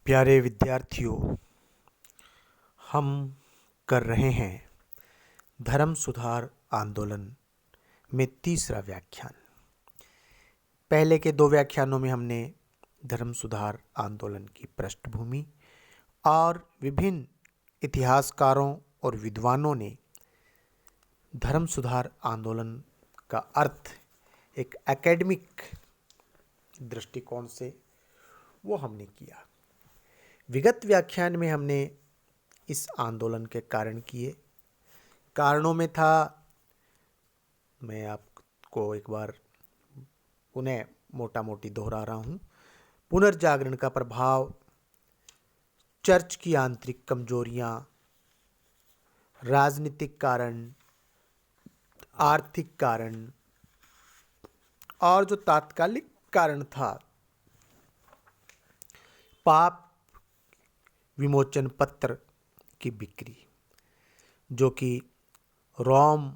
प्यारे विद्यार्थियों, हम कर रहे हैं धर्म सुधार आंदोलन में तीसरा व्याख्यान। पहले के 2 व्याख्यानों में हमने धर्म सुधार आंदोलन की पृष्ठभूमि और विभिन्न इतिहासकारों और विद्वानों ने धर्म सुधार आंदोलन का अर्थ एक एकेडमिक दृष्टिकोण से वो हमने किया। विगत व्याख्यान में हमने इस आंदोलन के कारण किए। कारणों में था, मैं आपको एक बार पुनः मोटा मोटी दोहरा रहा हूँ, पुनर्जागरण का प्रभाव, चर्च की आंतरिक कमजोरियाँ, राजनीतिक कारण, आर्थिक कारण और जो तात्कालिक कारण था, पाप विमोचन पत्र की बिक्री, जो कि रोम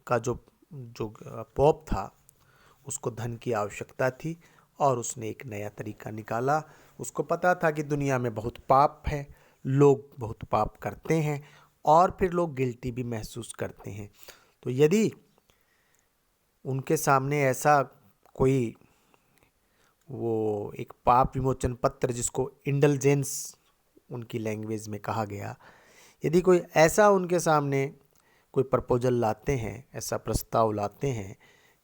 का जो पोप था उसको धन की आवश्यकता थी और उसने एक नया तरीका निकाला। उसको पता था कि दुनिया में बहुत पाप है, लोग बहुत पाप करते हैं और फिर लोग गिल्टी भी महसूस करते हैं। तो यदि उनके सामने ऐसा कोई वो एक पाप विमोचन पत्र, जिसको इंडल्जेंस उनकी लैंग्वेज में कहा गया, यदि कोई ऐसा उनके सामने कोई प्रपोजल लाते हैं, ऐसा प्रस्ताव लाते हैं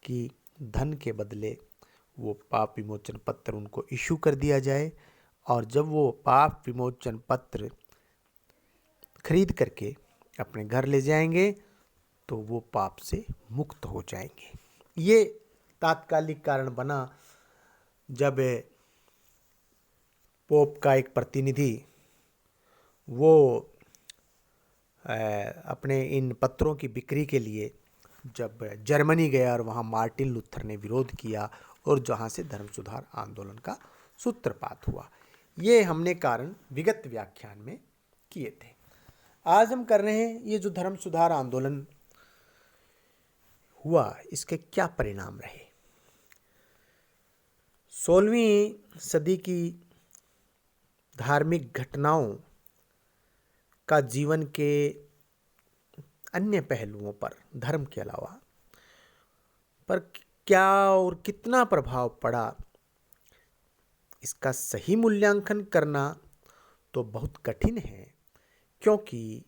कि धन के बदले वो पाप विमोचन पत्र उनको इशू कर दिया जाए, और जब वो पाप विमोचन पत्र खरीद करके अपने घर ले जाएंगे तो वो पाप से मुक्त हो जाएंगे। ये तात्कालिक कारण बना जब पोप का एक प्रतिनिधि वो अपने इन पत्रों की बिक्री के लिए जब जर्मनी गया और वहाँ मार्टिन लूथर ने विरोध किया और जहाँ से धर्म सुधार आंदोलन का सूत्रपात हुआ। ये हमने कारण विगत व्याख्यान में किए थे। आज हम कर रहे हैं ये जो धर्म सुधार आंदोलन हुआ, इसके क्या परिणाम रहे। 16वीं सदी की धार्मिक घटनाओं का जीवन के अन्य पहलुओं पर, धर्म के अलावा, पर क्या और कितना प्रभाव पड़ा, इसका सही मूल्यांकन करना तो बहुत कठिन है, क्योंकि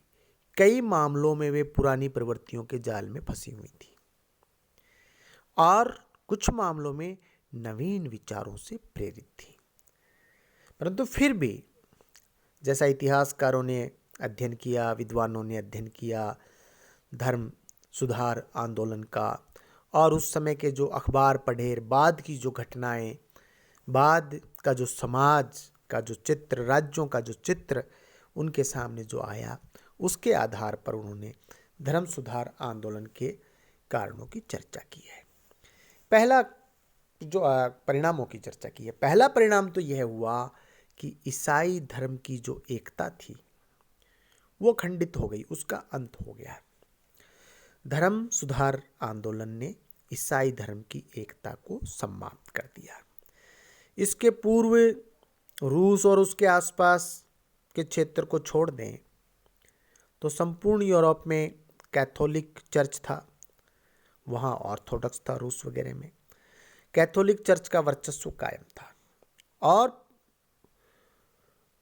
कई मामलों में वे पुरानी प्रवृत्तियों के जाल में फंसी हुई थी और कुछ मामलों में नवीन विचारों से प्रेरित थी। परंतु फिर भी, जैसा इतिहासकारों ने अध्ययन किया, विद्वानों ने अध्ययन किया धर्म सुधार आंदोलन का, और उस समय के जो अखबार पढ़े, बाद की जो घटनाएं, बाद का जो समाज का जो चित्र, राज्यों का जो चित्र उनके सामने जो आया, उसके आधार पर उन्होंने धर्म सुधार आंदोलन के कारणों की चर्चा की है। पहला जो परिणामों की चर्चा की है, पहला परिणाम तो यह हुआ कि ईसाई धर्म की जो एकता थी वो खंडित हो गई, उसका अंत हो गया। धर्म सुधार आंदोलन ने ईसाई धर्म की एकता को समाप्त कर दिया। इसके पूर्व रूस और उसके आसपास के क्षेत्र को छोड़ दें तो संपूर्ण यूरोप में कैथोलिक चर्च था, वहाँ ऑर्थोडॉक्स था, रूस वगैरह में कैथोलिक चर्च का वर्चस्व कायम था। और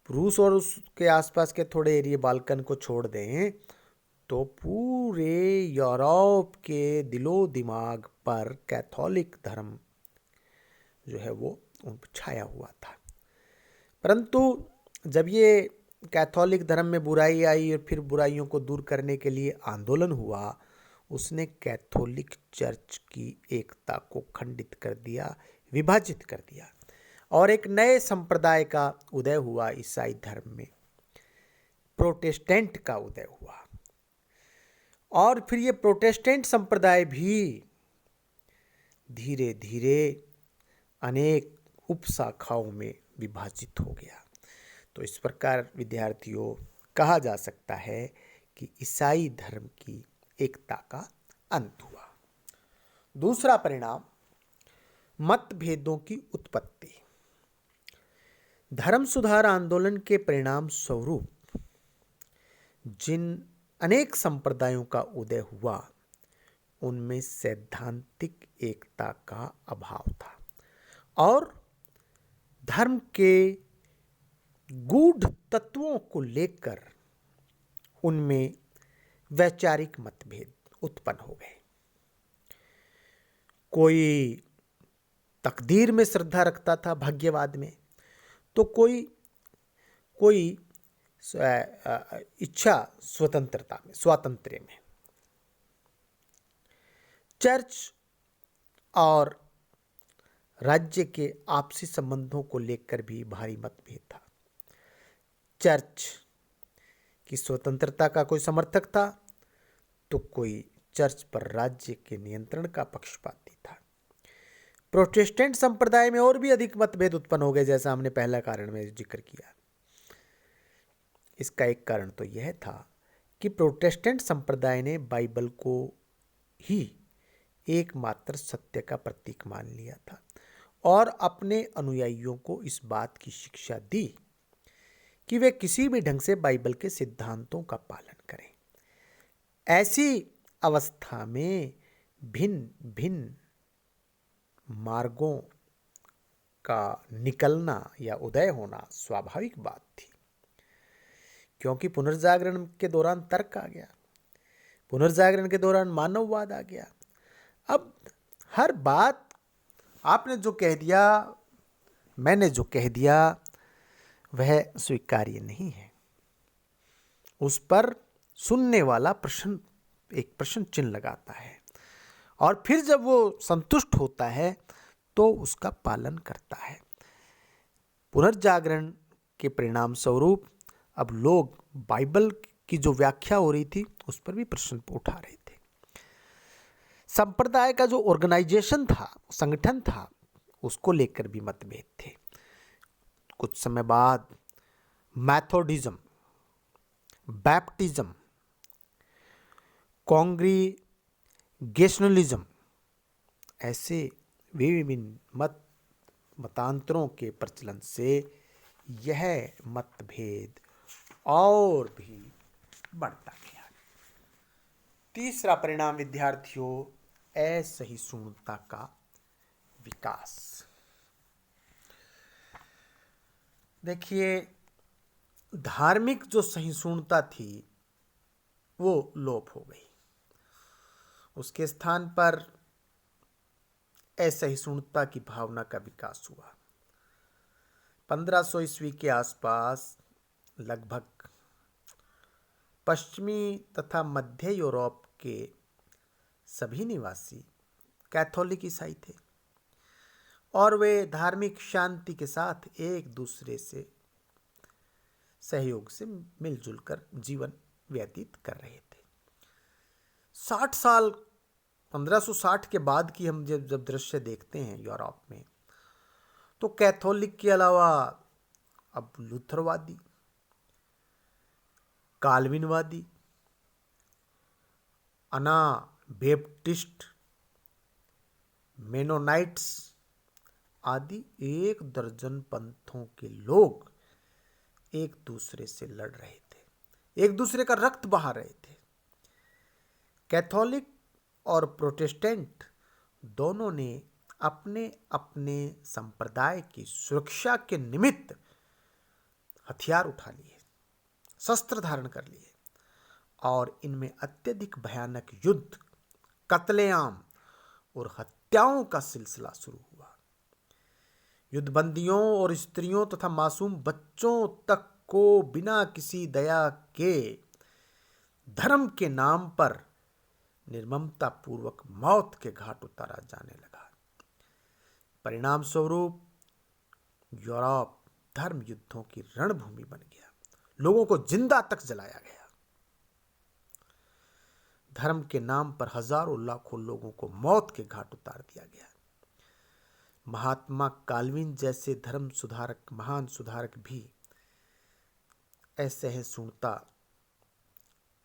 रूस और उसके आसपास के थोड़े एरिया, बाल्कन को छोड़ दें तो पूरे यूरोप के दिलो दिमाग पर कैथोलिक धर्म जो है वो छाया हुआ था। परंतु जब ये कैथोलिक धर्म में बुराई आई और फिर बुराइयों को दूर करने के लिए आंदोलन हुआ, उसने कैथोलिक चर्च की एकता को खंडित कर दिया, विभाजित कर दिया, और एक नए संप्रदाय का उदय हुआ ईसाई धर्म में, प्रोटेस्टेंट का उदय हुआ। और फिर ये प्रोटेस्टेंट संप्रदाय भी धीरे धीरे अनेक उपशाखाओं में विभाजित हो गया। तो इस प्रकार विद्यार्थियों, कहा जा सकता है कि ईसाई धर्म की एकता का अंत हुआ। दूसरा परिणाम, मतभेदों की उत्पत्ति। धर्म सुधार आंदोलन के परिणाम स्वरूप जिन अनेक संप्रदायों का उदय हुआ, उनमें सैद्धांतिक एकता का अभाव था और धर्म के गूढ़ तत्वों को लेकर उनमें वैचारिक मतभेद उत्पन्न हो गए। कोई तकदीर में श्रद्धा रखता था, भाग्यवाद में, तो कोई इच्छा स्वतंत्रता में, स्वातंत्र्य में। चर्च और राज्य के आपसी संबंधों को लेकर भी भारी मतभेद था। चर्च की स्वतंत्रता का कोई समर्थक था तो कोई चर्च पर राज्य के नियंत्रण का पक्षपाती था। प्रोटेस्टेंट संप्रदाय में और भी अधिक मतभेद उत्पन्न हो गए, जैसा हमने पहला कारण में जिक्र किया। इसका एक कारण तो यह था कि प्रोटेस्टेंट संप्रदाय ने बाइबल को ही एकमात्र सत्य का प्रतीक मान लिया था और अपने अनुयायियों को इस बात की शिक्षा दी कि वे किसी भी ढंग से बाइबल के सिद्धांतों का पालन करें। ऐसी अवस्था में भिन्न भिन्न मार्गों का निकलना या उदय होना स्वाभाविक बात थी, क्योंकि पुनर्जागरण के दौरान तर्क आ गया, पुनर्जागरण के दौरान मानववाद आ गया। अब हर बात आपने जो कह दिया, मैंने जो कह दिया, वह स्वीकार्य नहीं है। उस पर सुनने वाला एक प्रश्न चिन्ह लगाता है और फिर जब वो संतुष्ट होता है तो उसका पालन करता है। पुनर्जागरण के परिणाम स्वरूप अब लोग बाइबल की जो व्याख्या हो रही थी उस पर भी प्रश्न उठा रहे थे। संप्रदाय का जो ऑर्गेनाइजेशन था, संगठन था, उसको लेकर भी मतभेद थे। कुछ समय बाद मैथोडिज्म, बैप्टिज्म, कांग्रीगेशनलिज्म, ऐसे विभिन्न मतांतरों के प्रचलन से यह मतभेद और भी बढ़ता गया। तीसरा परिणाम विद्यार्थियों, असहिष्णुता का विकास। देखिए, धार्मिक जो सहिष्णुता थी वो लोप हो गई। उसके स्थान पर असहिष्णुता की भावना का विकास हुआ। 1500 ईस्वी के आसपास लगभग पश्चिमी तथा मध्य यूरोप के सभी निवासी कैथोलिक ईसाई थे और वे धार्मिक शांति के साथ एक दूसरे से सहयोग से मिलजुल कर जीवन व्यतीत कर रहे थे। 60 साल 1560 के बाद की हम जब दृश्य देखते हैं यूरोप में, तो कैथोलिक के अलावा अब लूथरवादी, काल्विनवादी, अनाबैप्टिस्ट, मेनोनाइट्स आदि 1 दर्जन पंथों के लोग एक दूसरे से लड़ रहे थे, एक दूसरे का रक्त बहा रहे थे। कैथोलिक और प्रोटेस्टेंट दोनों ने अपने अपने संप्रदाय की सुरक्षा के निमित्त हथियार उठा लिए, शस्त्र धारण कर लिए और इनमें अत्यधिक भयानक युद्ध, कत्लेआम और हत्याओं का सिलसिला शुरू हुआ। युद्धबंदियों और स्त्रियों तथा मासूम बच्चों तक को बिना किसी दया के धर्म के नाम पर निर्ममता पूर्वक मौत के घाट उतारा जाने लगा। परिणाम स्वरूप यूरोप धर्म युद्धों की रणभूमि बन गया, लोगों को जिंदा तक जलाया गया। धर्म के नाम पर हजारों लाखों लोगों को मौत के घाट उतार दिया गया। महात्मा काल्विन जैसे धर्म सुधारक, महान सुधारक भी असहिष्णुता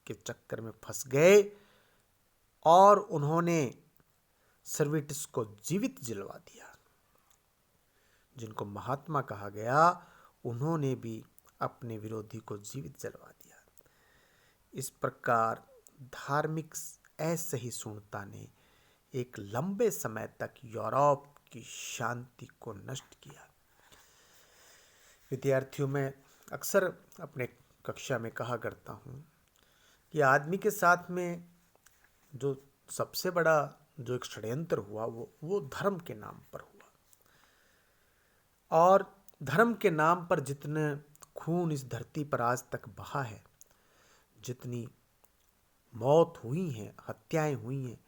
के चक्कर में फंस गए और उन्होंने सर्वेटिस को जीवित जलवा दिया। जिनको महात्मा कहा गया, उन्होंने भी अपने विरोधी को जीवित जलवा दिया। इस प्रकार धार्मिक असहिष्णुता ने एक लंबे समय तक यूरोप की शांति को नष्ट किया। विद्यार्थियों, में अक्सर अपने कक्षा में कहा करता हूँ कि आदमी के साथ में जो सबसे बड़ा जो एक षड्यंत्र हुआ वो धर्म के नाम पर हुआ। और धर्म के नाम पर जितने खून इस धरती पर आज तक बहा है, जितनी मौत हुई हैं, हत्याएं हुई हैं,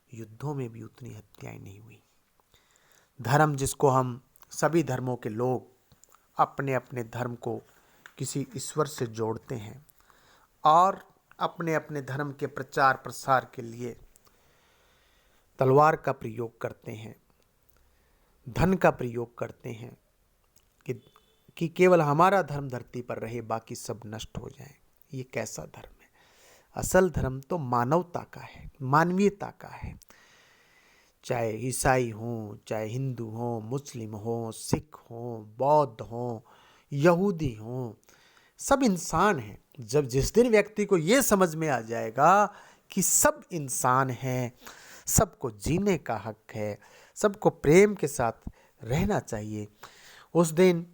युद्धों में भी उतनी हत्याएं नहीं हुई। धर्म, जिसको हम सभी धर्मों के लोग अपने अपने धर्म को किसी ईश्वर से जोड़ते हैं और अपने अपने धर्म के प्रचार प्रसार के लिए तलवार का प्रयोग करते हैं, धन का प्रयोग करते हैं कि केवल हमारा धर्म धरती पर रहे, बाकी सब नष्ट हो जाए। ये कैसा धर्म है? असल धर्म तो मानवता का है, मानवीयता का है। चाहे ईसाई हों, चाहे हिंदू हों, मुस्लिम हों, सिख हों, बौद्ध हों, यहूदी हों, सब इंसान हैं। जब जिस दिन व्यक्ति को ये समझ में आ जाएगा कि सब इंसान हैं, सबको जीने का हक है, सबको प्रेम के साथ रहना चाहिए, उस दिन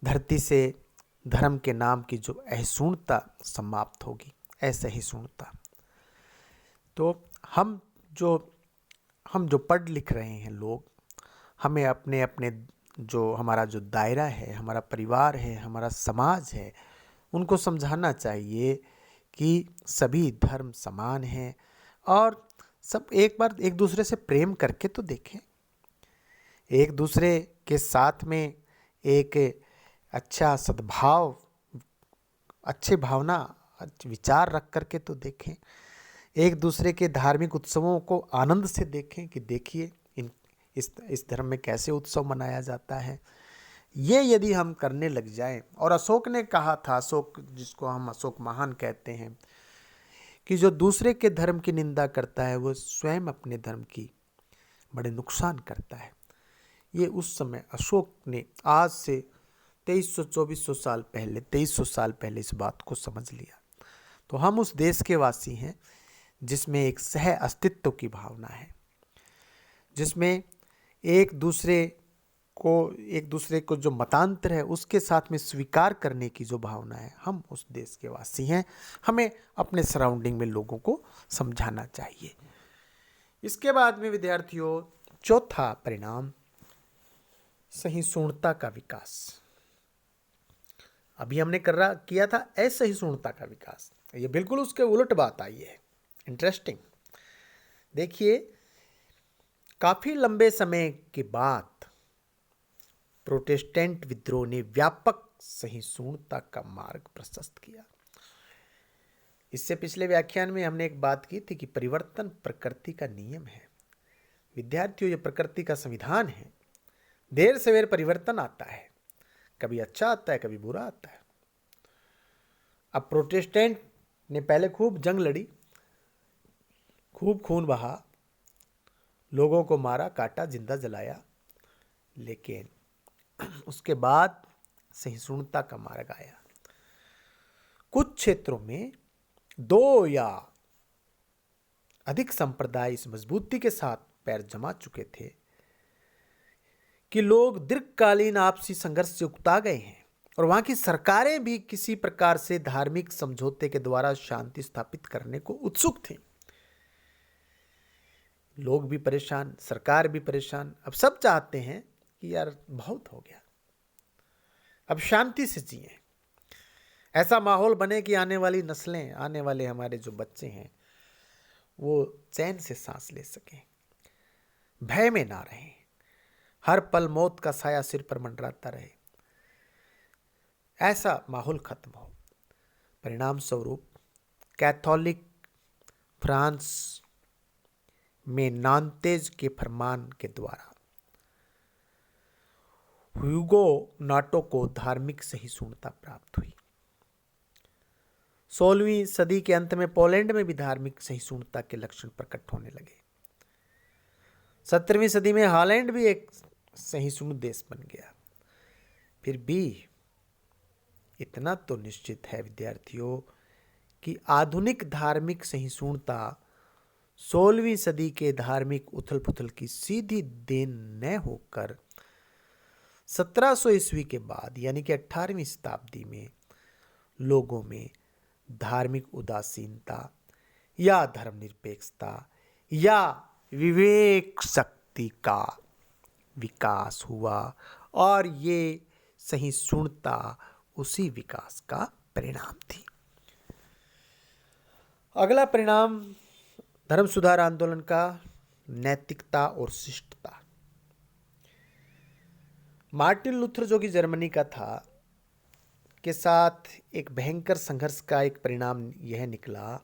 धरती से धर्म के नाम की जो असहिष्णुता समाप्त होगी। असहिष्णुता तो हम जो पढ़ लिख रहे हैं लोग, हमें अपने अपने जो हमारा जो दायरा है, हमारा परिवार है, हमारा समाज है, उनको समझाना चाहिए कि सभी धर्म समान हैं और सब एक बार एक दूसरे से प्रेम करके तो देखें, एक दूसरे के साथ में एक अच्छा सद्भाव, अच्छे भावना, विचार रख करके तो देखें, एक दूसरे के धार्मिक उत्सवों को आनंद से देखें कि देखिए इस धर्म में कैसे उत्सव मनाया जाता है। ये यदि हम करने लग जाएं, और अशोक ने कहा था, अशोक जिसको हम अशोक महान कहते हैं, कि जो दूसरे के धर्म की निंदा करता है वो स्वयं अपने धर्म की बड़े नुकसान करता है। ये उस समय अशोक ने आज से 2300-2400 साल पहले इस बात को समझ लिया। तो हम उस देश के वासी हैं जिसमें एक सह अस्तित्व की भावना है, जिसमें एक दूसरे को जो मतांतर है उसके साथ में स्वीकार करने की जो भावना है, हम उस देश के वासी हैं। हमें अपने सराउंडिंग में लोगों को समझाना चाहिए। इसके बाद में विद्यार्थियों, चौथा परिणाम सहिष्णुता का विकास। अभी हमने किया था असहिष्णुता का विकास, ये बिल्कुल उसके उलट बात आई है। इंटरेस्टिंग। देखिए, काफी लंबे समय के बाद प्रोटेस्टेंट विद्रोह ने व्यापक सहिष्णुता का मार्ग प्रशस्त किया। इससे पिछले व्याख्यान में हमने एक बात की थी कि परिवर्तन प्रकृति का नियम है। विद्यार्थियों, ये प्रकृति का संविधान है। देर सवेर परिवर्तन आता है, कभी अच्छा आता है, कभी बुरा आता है। अब प्रोटेस्टेंट ने पहले खूब जंग लड़ी, खूब खून बहा, लोगों को मारा, काटा, जिंदा जलाया, लेकिन उसके बाद सहिष्णुता का मार्ग आया। कुछ क्षेत्रों में 2 या अधिक संप्रदाय इस मजबूती के साथ पैर जमा चुके थे कि लोग दीर्घकालीन आपसी संघर्ष से उकता गए हैं और वहां की सरकारें भी किसी प्रकार से धार्मिक समझौते के द्वारा शांति स्थापित करने को उत्सुक थी। लोग भी परेशान, सरकार भी परेशान। अब सब चाहते हैं कि यार बहुत हो गया, अब शांति से जिए, ऐसा माहौल बने कि आने वाली नस्लें, आने वाले हमारे जो बच्चे हैं वो चैन से सांस ले सकें, भय में ना रहें, हर पल मौत का साया सिर पर मंडराता रहे, ऐसा माहौल खत्म हो। परिणाम स्वरूप कैथोलिक फ्रांस में नांतेज के फरमान के द्वारा ह्यूगो नाटो को धार्मिक सहिष्णुता प्राप्त हुई। 16वीं सदी के अंत में पोलैंड में भी धार्मिक सहिष्णुता के लक्षण प्रकट होने लगे। 17वीं सदी में हॉलैंड भी एक सहिष्णु देश बन गया। फिर भी इतना तो निश्चित है विद्यार्थियों कि आधुनिक धार्मिक सहिष्णुता 16वीं सदी के धार्मिक उथल पुथल की सीधी देन न होकर 1700 ईस्वी के बाद यानी कि 18वीं शताब्दी में लोगों में धार्मिक उदासीनता या धर्मनिरपेक्षता या विवेक शक्ति का विकास हुआ और ये सहिष्णुता उसी विकास का परिणाम थी। अगला परिणाम धर्म सुधार आंदोलन का नैतिकता और शिष्टता। मार्टिन लूथर जो कि जर्मनी का था के साथ एक भयंकर संघर्ष का एक परिणाम यह निकला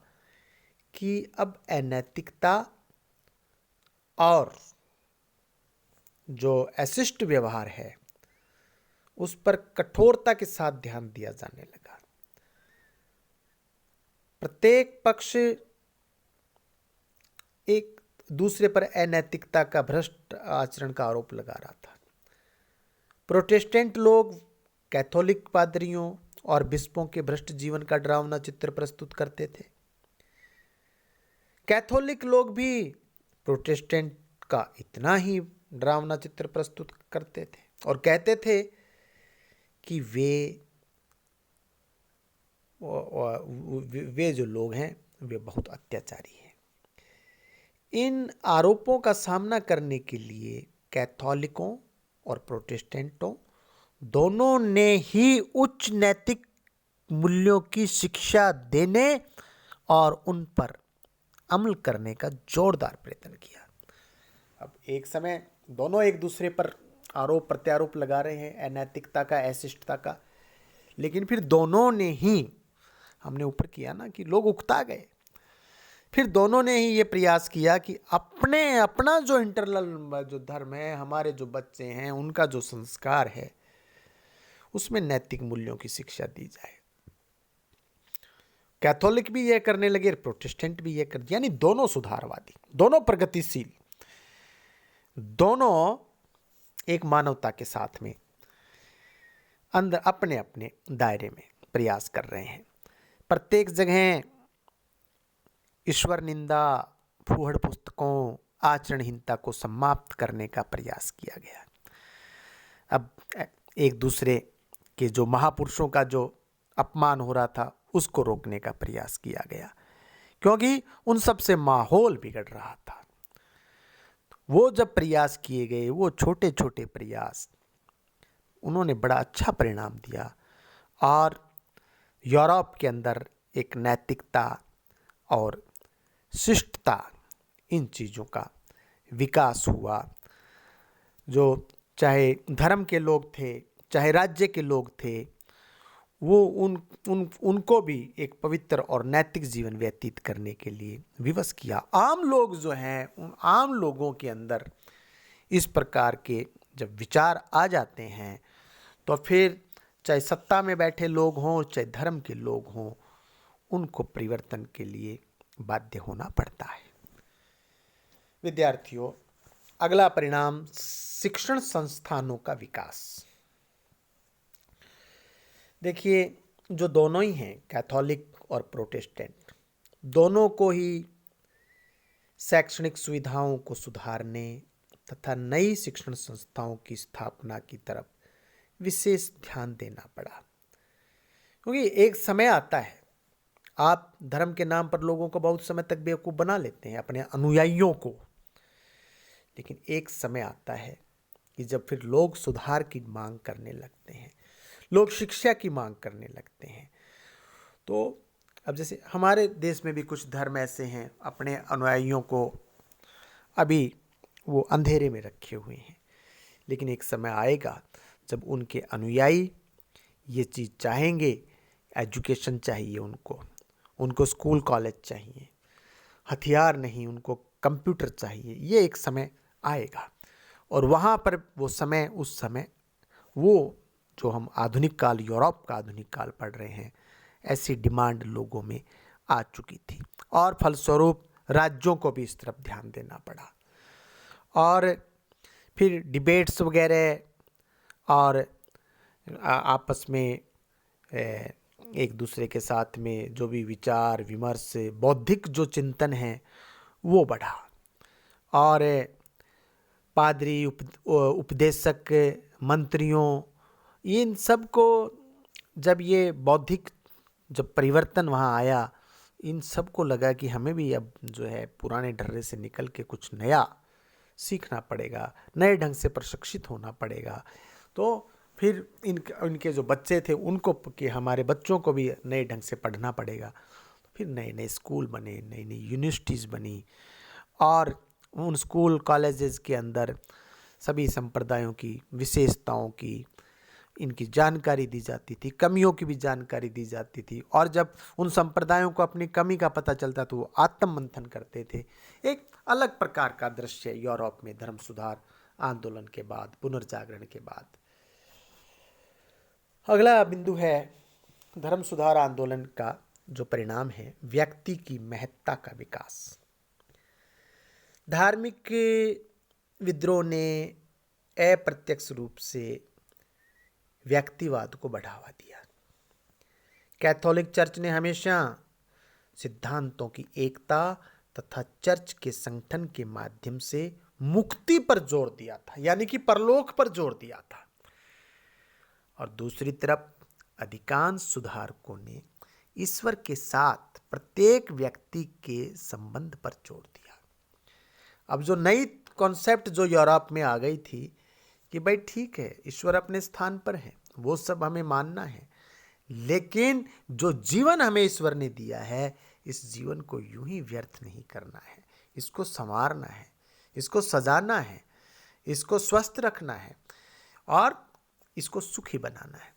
कि अब अनैतिकता और जो अशिष्ट व्यवहार है उस पर कठोरता के साथ ध्यान दिया जाने लगा। प्रत्येक पक्ष एक दूसरे पर अनैतिकता का भ्रष्ट आचरण का आरोप लगा रहा था। प्रोटेस्टेंट लोग कैथोलिक पादरियों और बिशपों के भ्रष्ट जीवन का डरावना चित्र प्रस्तुत करते थे। कैथोलिक लोग भी प्रोटेस्टेंट का इतना ही डरावना चित्र प्रस्तुत करते थे और कहते थे कि वे जो लोग हैं वे बहुत अत्याचारी हैं। इन आरोपों का सामना करने के लिए कैथोलिकों और प्रोटेस्टेंटों दोनों ने ही उच्च नैतिक मूल्यों की शिक्षा देने और उन पर अमल करने का जोरदार प्रयत्न किया। अब एक समय दोनों एक दूसरे पर आरोप प्रत्यारोप लगा रहे हैं अनैतिकता का, अशिष्टता का, लेकिन फिर दोनों ने ही, हमने ऊपर किया ना कि लोग उकता गए, फिर दोनों ने ही ये प्रयास किया कि अपना जो इंटरनल जो धर्म है, हमारे जो बच्चे हैं उनका जो संस्कार है उसमें नैतिक मूल्यों की शिक्षा दी जाए। कैथोलिक भी यह करने लगे, प्रोटेस्टेंट भी यह कर, यानी दोनों सुधारवादी, दोनों प्रगतिशील, दोनों एक मानवता के साथ में अंदर अपने अपने दायरे में प्रयास कर रहे हैं। प्रत्येक जगह ईश्वर निंदा, फूहड़ पुस्तकों, आचरणहीनता को समाप्त करने का प्रयास किया गया। अब एक दूसरे के जो महापुरुषों का जो अपमान हो रहा था उसको रोकने का प्रयास किया गया, क्योंकि उन सब से माहौल बिगड़ रहा था। वो जब प्रयास किए गए, वो छोटे छोटे प्रयास, उन्होंने बड़ा अच्छा परिणाम दिया और यूरोप के अंदर एक नैतिकता और शिष्टता, इन चीज़ों का विकास हुआ। जो चाहे धर्म के लोग थे, चाहे राज्य के लोग थे, वो उनको भी एक पवित्र और नैतिक जीवन व्यतीत करने के लिए विवश किया। आम लोग जो हैं, उन आम लोगों के अंदर इस प्रकार के जब विचार आ जाते हैं तो फिर चाहे सत्ता में बैठे लोग हों, चाहे धर्म के लोग हों, उनको परिवर्तन के लिए बाध्य होना पड़ता है। विद्यार्थियों, अगला परिणाम शिक्षण संस्थानों का विकास। देखिए, जो दोनों ही हैं, कैथोलिक और प्रोटेस्टेंट, दोनों को ही शैक्षणिक सुविधाओं को सुधारने तथा नई शिक्षण संस्थाओं की स्थापना की तरफ विशेष ध्यान देना पड़ा। क्योंकि एक समय आता है, आप धर्म के नाम पर लोगों को बहुत समय तक बेवकूफ़ बना लेते हैं, अपने अनुयायियों को, लेकिन एक समय आता है कि जब फिर लोग सुधार की मांग करने लगते हैं, लोग शिक्षा की मांग करने लगते हैं। तो अब जैसे हमारे देश में भी कुछ धर्म ऐसे हैं, अपने अनुयायियों को अभी वो अंधेरे में रखे हुए हैं, लेकिन एक समय आएगा जब उनके अनुयायी ये चीज़ चाहेंगे, एजुकेशन चाहिए उनको स्कूल कॉलेज चाहिए, हथियार नहीं, उनको कंप्यूटर चाहिए। ये एक समय आएगा और वहाँ पर वो समय, उस समय वो जो हम आधुनिक काल, यूरोप का आधुनिक काल पढ़ रहे हैं, ऐसी डिमांड लोगों में आ चुकी थी और फलस्वरूप राज्यों को भी इस तरफ ध्यान देना पड़ा। और फिर डिबेट्स वगैरह और आपस में एक दूसरे के साथ में जो भी विचार विमर्श, बौद्धिक जो चिंतन है वो बढ़ा। और पादरी, उपदेशक, मंत्रियों, इन सब को जब ये बौद्धिक जब परिवर्तन वहाँ आया, इन सब को लगा कि हमें भी अब जो है पुराने ढर्रे से निकल के कुछ नया सीखना पड़ेगा, नए ढंग से प्रशिक्षित होना पड़ेगा। तो फिर इनके जो बच्चे थे उनको कि हमारे बच्चों को भी नए ढंग से पढ़ना पड़ेगा। तो फिर नए नए स्कूल बने, नई नई यूनिवर्सिटीज़ बनी, और उन स्कूल कॉलेजेस के अंदर सभी संप्रदायों की विशेषताओं की, इनकी जानकारी दी जाती थी, कमियों की भी जानकारी दी जाती थी। और जब उन संप्रदायों को अपनी कमी का पता चलता तो वो आत्म मंथन करते थे। एक अलग प्रकार का दृश्य यूरोप में धर्म सुधार आंदोलन के बाद, पुनर्जागरण के बाद। अगला बिंदु है धर्म सुधार आंदोलन का जो परिणाम है, व्यक्ति की महत्ता का विकास। धार्मिक विद्रोह ने अप्रत्यक्ष रूप से व्यक्तिवाद को बढ़ावा दिया। कैथोलिक चर्च ने हमेशा सिद्धांतों की एकता तथा चर्च के संगठन के माध्यम से मुक्ति पर जोर दिया था, यानी कि परलोक पर जोर दिया था। और दूसरी तरफ अधिकांश सुधारकों ने ईश्वर के साथ प्रत्येक व्यक्ति के संबंध पर जोर दिया। अब जो नई कॉन्सेप्ट जो यूरोप में आ गई थी कि भाई ठीक है, ईश्वर अपने स्थान पर है, वो सब हमें मानना है, लेकिन जो जीवन हमें ईश्वर ने दिया है, इस जीवन को यूं ही व्यर्थ नहीं करना है, इसको संवारना है, इसको सजाना है, इसको स्वस्थ रखना है और इसको सुखी बनाना है।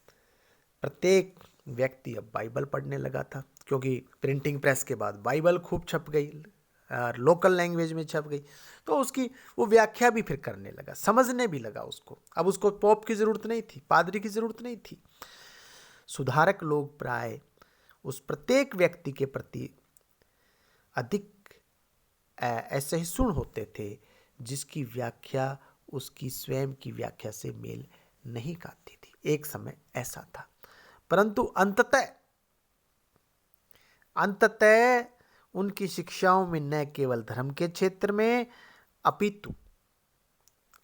प्रत्येक व्यक्ति अब बाइबल पढ़ने लगा था, क्योंकि प्रिंटिंग प्रेस के बाद बाइबल खूब छप गई और लोकल लैंग्वेज में छप गई, तो उसकी वो व्याख्या भी फिर करने लगा, समझने भी लगा उसको। अब उसको पोप की ज़रूरत नहीं थी, पादरी की ज़रूरत नहीं थी। सुधारक लोग प्राय उस प्रत्येक व्यक्ति के प्रति अधिक ऐसे ही सुन होते थे जिसकी व्याख्या उसकी स्वयं की व्याख्या से मेल नहीं खाती थी। एक समय ऐसा था, परंतु अंततः उनकी शिक्षाओं में न केवल धर्म के क्षेत्र में अपितु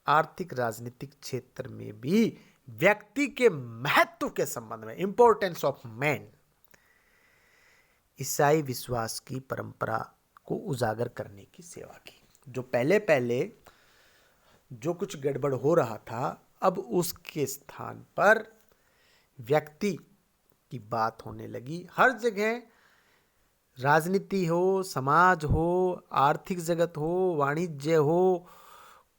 आर्थिक राजनीतिक क्षेत्र में भी व्यक्ति के महत्व के संबंध में, इंपॉर्टेंस ऑफ मैन, ईसाई विश्वास की परंपरा को उजागर करने की सेवा की। जो पहले जो कुछ गड़बड़ हो रहा था, अब उसके स्थान पर व्यक्ति की बात होने लगी। हर जगह राजनीति हो, समाज हो, आर्थिक जगत हो, वाणिज्य हो,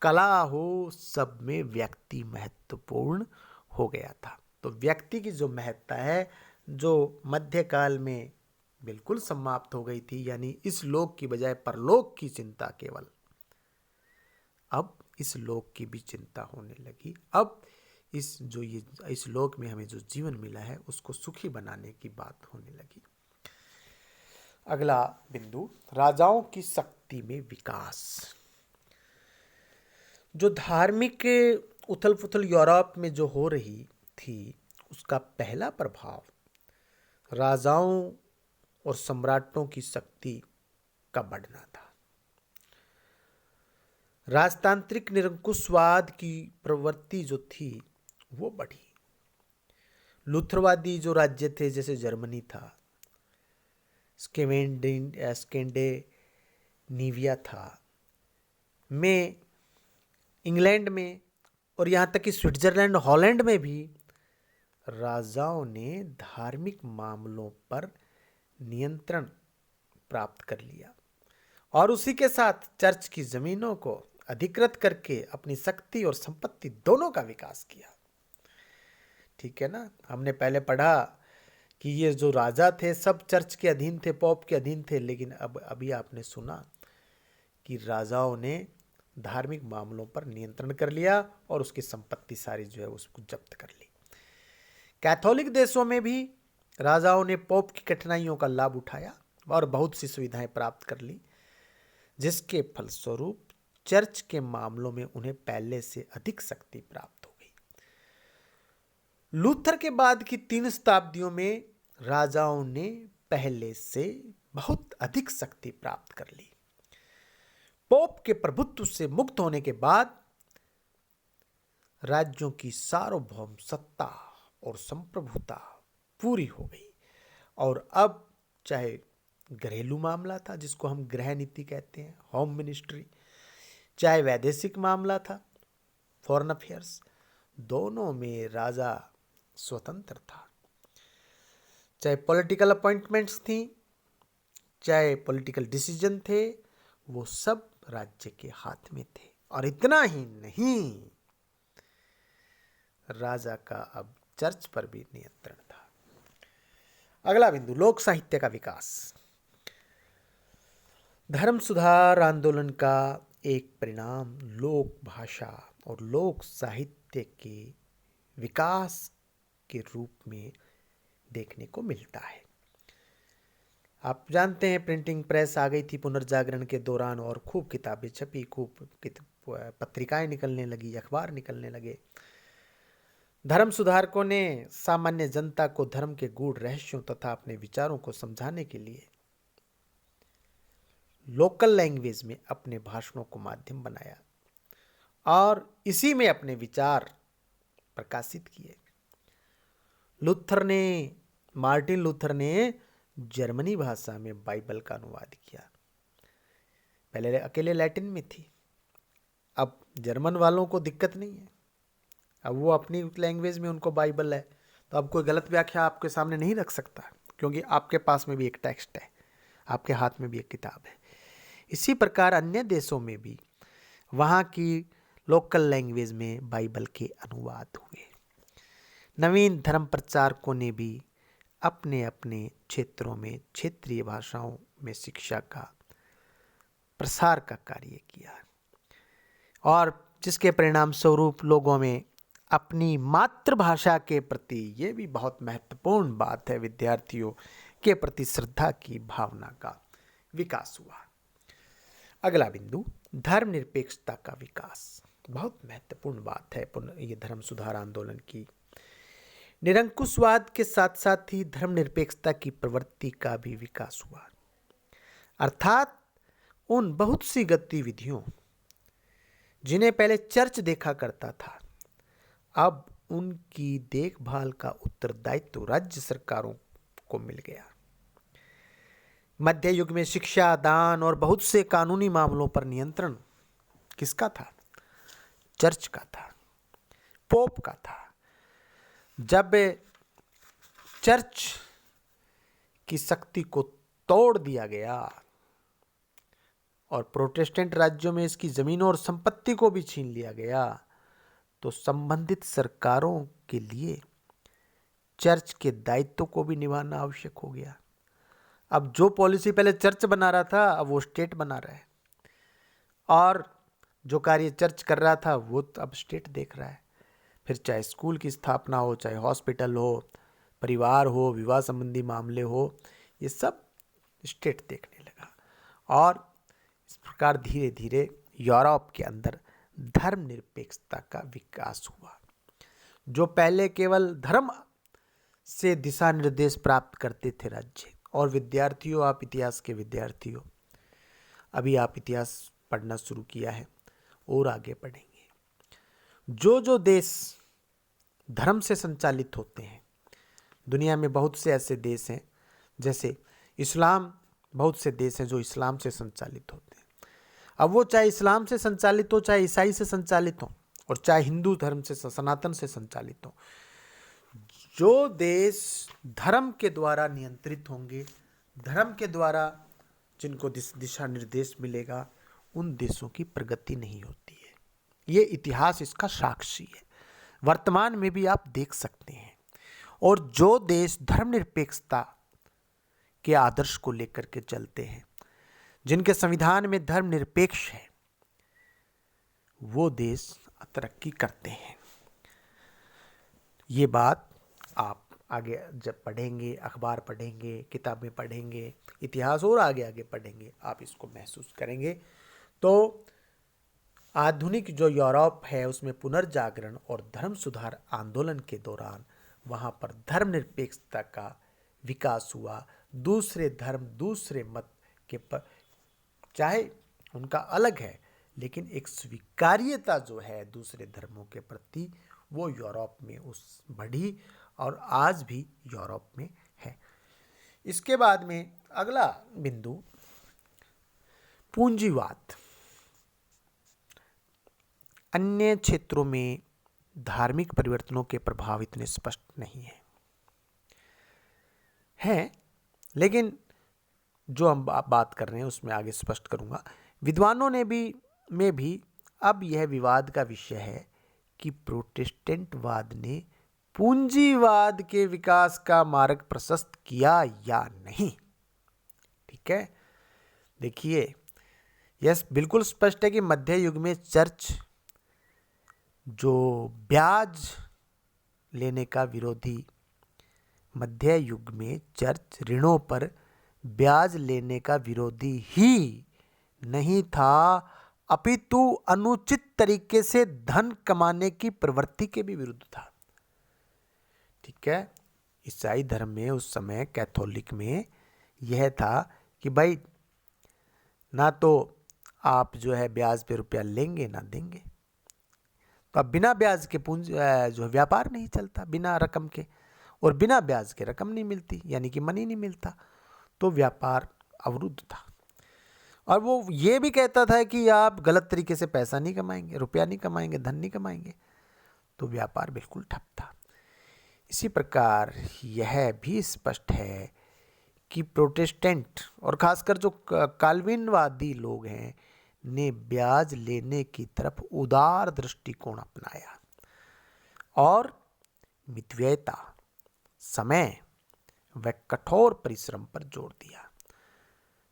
कला हो, सब में व्यक्ति महत्वपूर्ण हो गया था। तो व्यक्ति की जो महत्ता है, जो मध्यकाल में बिल्कुल समाप्त हो गई थी, यानी इस लोक की बजाय परलोक की चिंता केवल, अब इस लोक की भी चिंता होने लगी। अब इस लोक में हमें जो जीवन मिला है उसको सुखी बनाने की बात होने लगी। अगला बिंदु, राजाओं की शक्ति में विकास। जो धार्मिक उथल पुथल यूरोप में जो हो रही थी, उसका पहला प्रभाव राजाओं और सम्राटों की शक्ति का बढ़ना था। राजतांत्रिक निरंकुशवाद की प्रवृत्ति जो थी वो बढ़ी। लूथरवादी जो राज्य थे, जैसे जर्मनी था, स्कैंडिनेविया था, में इंग्लैंड में, और यहाँ तक कि स्विट्जरलैंड, हॉलैंड में भी राजाओं ने धार्मिक मामलों पर नियंत्रण प्राप्त कर लिया और उसी के साथ चर्च की जमीनों को अधिकृत करके अपनी शक्ति और संपत्ति दोनों का विकास किया। ठीक है ना, हमने पहले पढ़ा कि ये जो राजा थे सब चर्च के अधीन थे, पोप के अधीन थे, लेकिन अब अभी आपने सुना कि राजाओं ने धार्मिक मामलों पर नियंत्रण कर लिया और उसकी संपत्ति सारी जो है उसको जब्त कर ली। कैथोलिक देशों में भी राजाओं ने पोप की कठिनाइयों का लाभ उठाया और बहुत सी सुविधाएं प्राप्त कर ली, जिसके फलस्वरूप चर्च के मामलों में उन्हें पहले से अधिक शक्ति प्राप्त हो गई। लूथर के बाद की 3 शताब्दियों में राजाओं ने पहले से बहुत अधिक शक्ति प्राप्त कर ली। पोप के प्रभुत्व से मुक्त होने के बाद राज्यों की सार्वभौम सत्ता और संप्रभुता पूरी हो गई, और अब चाहे घरेलू मामला था जिसको हम गृह नीति कहते हैं, होम मिनिस्ट्री, चाहे वैदेशिक मामला था, फॉरेन अफेयर्स, दोनों में राजा स्वतंत्र था। चाहे पॉलिटिकल अपॉइंटमेंट्स थी, चाहे पॉलिटिकल डिसीजन थे, वो सब राज्य के हाथ में थे। और इतना ही नहीं, राजा का अब चर्च पर भी नियंत्रण था। अगला बिंदु, लोक साहित्य का विकास। धर्म सुधार आंदोलन का एक परिणाम लोक भाषा और लोक साहित्य के विकास के रूप में देखने को मिलता है। आप जानते हैं प्रिंटिंग प्रेस आ गई थी पुनर्जागरण के दौरान, और खूब किताबें छपी, खूब पत्रिकाएं निकलने लगी, अखबार निकलने लगे। धर्म सुधारकों ने सामान्य जनता को धर्म के गूढ़ रहस्यों तथा अपने विचारों को समझाने के लिए लोकल लैंग्वेज में अपने भाषणों को माध्यम बनाया और इसी में अपने विचार प्रकाशित किए। मार्टिन लूथर ने जर्मनी भाषा में बाइबल का अनुवाद किया। पहले अकेले लैटिन में थी, अब जर्मन वालों को दिक्कत नहीं है, अब वो अपनी लैंग्वेज में उनको बाइबल है, तो अब कोई गलत व्याख्या आपके सामने नहीं रख सकता, क्योंकि आपके पास में भी एक टेक्स्ट है, आपके हाथ में भी एक किताब है। इसी प्रकार अन्य देशों में भी वहाँ की लोकल लैंग्वेज में बाइबल के अनुवाद हुए। नवीन धर्म प्रचारकों ने भी अपने अपने क्षेत्रों में क्षेत्रीय भाषाओं में शिक्षा का प्रसार का कार्य किया, और जिसके परिणाम स्वरूप लोगों में अपनी मातृभाषा के प्रति, ये भी बहुत महत्वपूर्ण बात है, विद्यार्थियों के प्रति श्रद्धा की भावना का विकास हुआ। अगला बिंदु, धर्मनिरपेक्षता का विकास। बहुत महत्वपूर्ण बात है ये धर्म सुधार आंदोलन की। निरंकुशवाद के साथ साथ ही धर्मनिरपेक्षता की प्रवृत्ति का भी विकास हुआ, अर्थात उन बहुत सी गतिविधियों जिन्हें पहले चर्च देखा करता था, अब उनकी देखभाल का उत्तरदायित्व राज्य सरकारों को मिल गया। मध्य युग में शिक्षा, दान और बहुत से कानूनी मामलों पर नियंत्रण किसका था? चर्च का था, पोप का था। जब चर्च की शक्ति को तोड़ दिया गया और प्रोटेस्टेंट राज्यों में इसकी जमीनों और संपत्ति को भी छीन लिया गया, तो संबंधित सरकारों के लिए चर्च के दायित्व को भी निभाना आवश्यक हो गया। अब जो पॉलिसी पहले चर्च बना रहा था, अब वो स्टेट बना रहा है, और जो कार्य चर्च कर रहा था वो अब स्टेट देख रहा है। फिर चाहे स्कूल की स्थापना हो, चाहे हॉस्पिटल हो, परिवार हो, विवाह संबंधी मामले हो, ये सब स्टेट देखने लगा। और इस प्रकार धीरे धीरे यूरोप के अंदर धर्मनिरपेक्षता का विकास हुआ। जो पहले केवल धर्म से दिशा निर्देश प्राप्त करते थे राज्य, और विद्यार्थियों, आप इतिहास के विद्यार्थियों, अभी आप इतिहास पढ़ना शुरू किया है और आगे पढ़ेंगे। जो देश धर्म से संचालित होते हैं, दुनिया में बहुत से ऐसे देश हैं, जैसे इस्लाम, बहुत से देश हैं जो इस्लाम से संचालित होते हैं। अब वो चाहे इस्लाम से संचालित हो, चाहे ईसाई से संचालित हो, और चाहे हिंदू धर्म से, सनातन से संचालित हो, जो देश धर्म के द्वारा नियंत्रित होंगे, धर्म के द्वारा जिनको दिशा निर्देश मिलेगा, उन देशों की प्रगति नहीं होती है। ये इतिहास इसका साक्षी है, वर्तमान में भी आप देख सकते हैं। और जो देश धर्मनिरपेक्षता के आदर्श को लेकर के चलते हैं, जिनके संविधान में धर्मनिरपेक्ष है, वो देश तरक्की करते हैं। ये बात आप आगे जब पढ़ेंगे, अखबार पढ़ेंगे, किताबें पढ़ेंगे, इतिहास और आगे आगे पढ़ेंगे, आप इसको महसूस करेंगे। तो आधुनिक जो यूरोप है, उसमें पुनर्जागरण और धर्म सुधार आंदोलन के दौरान वहाँ पर धर्मनिरपेक्षता का विकास हुआ। दूसरे धर्म, दूसरे मत के पर चाहे उनका अलग है, लेकिन एक स्वीकार्यता जो है दूसरे धर्मों के प्रति, वो यूरोप में उस बढ़ी और आज भी यूरोप में है। इसके बाद में अगला बिंदु पूंजीवाद। अन्य क्षेत्रों में धार्मिक परिवर्तनों के प्रभाव इतने स्पष्ट नहीं हैं, लेकिन जो हम बात कर रहे हैं उसमें आगे स्पष्ट करूंगा। विद्वानों में भी अब यह विवाद का विषय है कि प्रोटेस्टेंटवाद ने पूंजीवाद के विकास का मार्ग प्रशस्त किया या नहीं। ठीक है, देखिए यह बिल्कुल स्पष्ट है कि मध्य युग में चर्च जो ब्याज लेने का विरोधी, मध्य युग में चर्च ऋणों पर ब्याज लेने का विरोधी ही नहीं था, अपितु अनुचित तरीके से धन कमाने की प्रवृत्ति के भी विरुद्ध था। ठीक है, ईसाई धर्म में उस समय, कैथोलिक में यह था कि भाई ना तो आप जो है ब्याज पे रुपया लेंगे ना देंगे, तो अब बिना ब्याज के पूंजी जो व्यापार नहीं चलता, बिना रकम के, और बिना ब्याज के रकम नहीं मिलती, यानी कि मनी नहीं मिलता, तो व्यापार अवरुद्ध था। और वो ये भी कहता था कि आप गलत तरीके से पैसा नहीं कमाएंगे, रुपया नहीं कमाएंगे, धन नहीं कमाएंगे, तो व्यापार बिल्कुल ठप था। इसी प्रकार यह भी स्पष्ट है कि प्रोटेस्टेंट और खासकर जो काल्विनवादी लोग हैं ने ब्याज लेने की तरफ उदार दृष्टिकोण अपनाया और मितव्ययिता, समय व कठोर परिश्रम पर जोर दिया,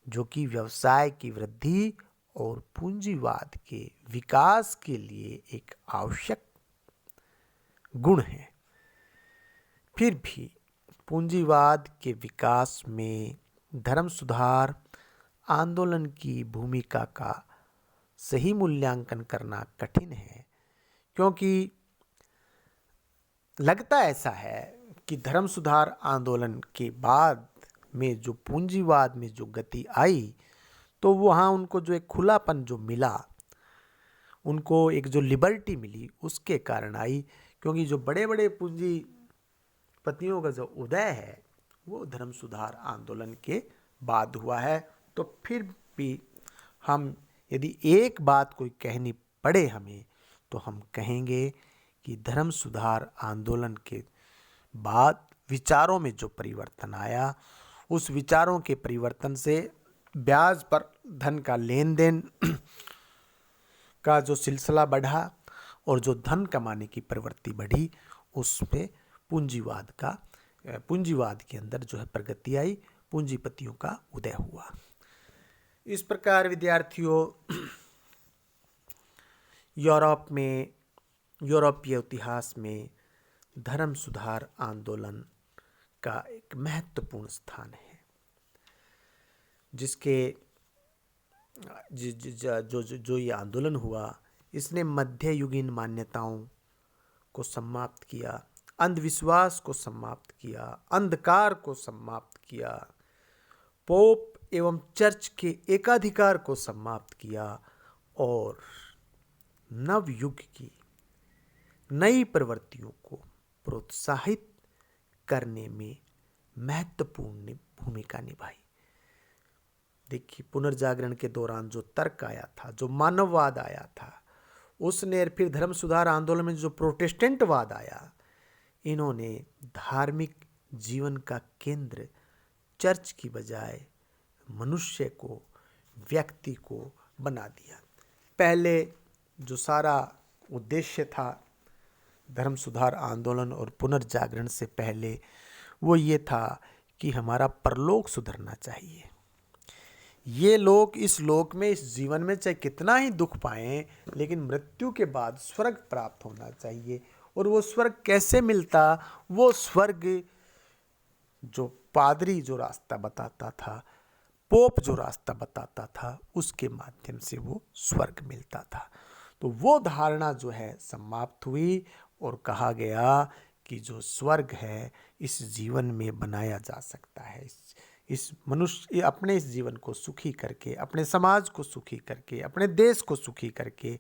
जो कि व्यवसाय की वृद्धि और पूंजीवाद के विकास के लिए एक आवश्यक गुण है। फिर भी पूंजीवाद के विकास में धर्म सुधार आंदोलन की भूमिका का सही मूल्यांकन करना कठिन है, क्योंकि लगता ऐसा है कि धर्म सुधार आंदोलन के बाद में जो पूंजीवाद में जो गति आई, तो वहाँ उनको जो एक खुलापन जो मिला, उनको एक जो लिबर्टी मिली, उसके कारण आई। क्योंकि जो बड़े बड़े पूंजीपतियों का जो उदय है वो धर्म सुधार आंदोलन के बाद हुआ है। तो फिर भी हम यदि एक बात कोई कहनी पड़े हमें, तो हम कहेंगे कि धर्म सुधार आंदोलन के बाद विचारों में जो परिवर्तन आया, उस विचारों के परिवर्तन से ब्याज पर धन का लेन देन का जो सिलसिला बढ़ा और जो धन कमाने की प्रवृत्ति बढ़ी, उसमें पूंजीवाद के अंदर जो है प्रगति आई, पूंजीपतियों का उदय हुआ। इस प्रकार विद्यार्थियों, यूरोपीय इतिहास में धर्म सुधार आंदोलन का एक महत्वपूर्ण स्थान है, जिसके जो ये आंदोलन हुआ, इसने मध्ययुगीन मान्यताओं को समाप्त किया, अंधविश्वास को समाप्त किया, अंधकार को समाप्त किया, पोप एवं चर्च के एकाधिकार को समाप्त किया और नव युग की नई प्रवृत्तियों को प्रोत्साहित करने में महत्वपूर्ण भूमिका निभाई। देखिए, पुनर्जागरण के दौरान जो तर्क आया था, जो मानववाद आया था, उसने फिर धर्म सुधार आंदोलन में जो प्रोटेस्टेंटवाद आया, इन्होंने धार्मिक जीवन का केंद्र चर्च की बजाय मनुष्य को, व्यक्ति को बना दिया। पहले जो सारा उद्देश्य था धर्म सुधार आंदोलन और पुनर्जागरण से पहले, वो ये था कि हमारा परलोक सुधरना चाहिए। ये लोग इस लोक में, इस जीवन में चाहे कितना ही दुख पाएं, लेकिन मृत्यु के बाद स्वर्ग प्राप्त होना चाहिए। और वो स्वर्ग कैसे मिलता? वो स्वर्ग जो पादरी जो रास्ता बताता था, पोप जो रास्ता बताता था, उसके माध्यम से वो स्वर्ग मिलता था। तो वो धारणा जो है समाप्त हुई और कहा गया कि जो स्वर्ग है इस जीवन में बनाया जा सकता है। इस मनुष्य अपने इस जीवन को सुखी करके, अपने समाज को सुखी करके, अपने देश को सुखी करके,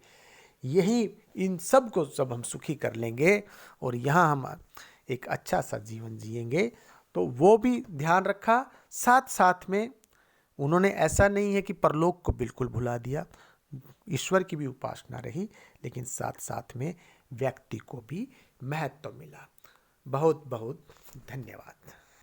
यही इन सब को जब हम सुखी कर लेंगे और यहाँ हम एक अच्छा सा जीवन जिएंगे, तो वो भी ध्यान रखा। साथ साथ में उन्होंने ऐसा नहीं है कि परलोक को बिल्कुल भुला दिया, ईश्वर की भी उपासना रही, लेकिन साथ साथ में व्यक्ति को भी महत्व मिला। बहुत बहुत धन्यवाद।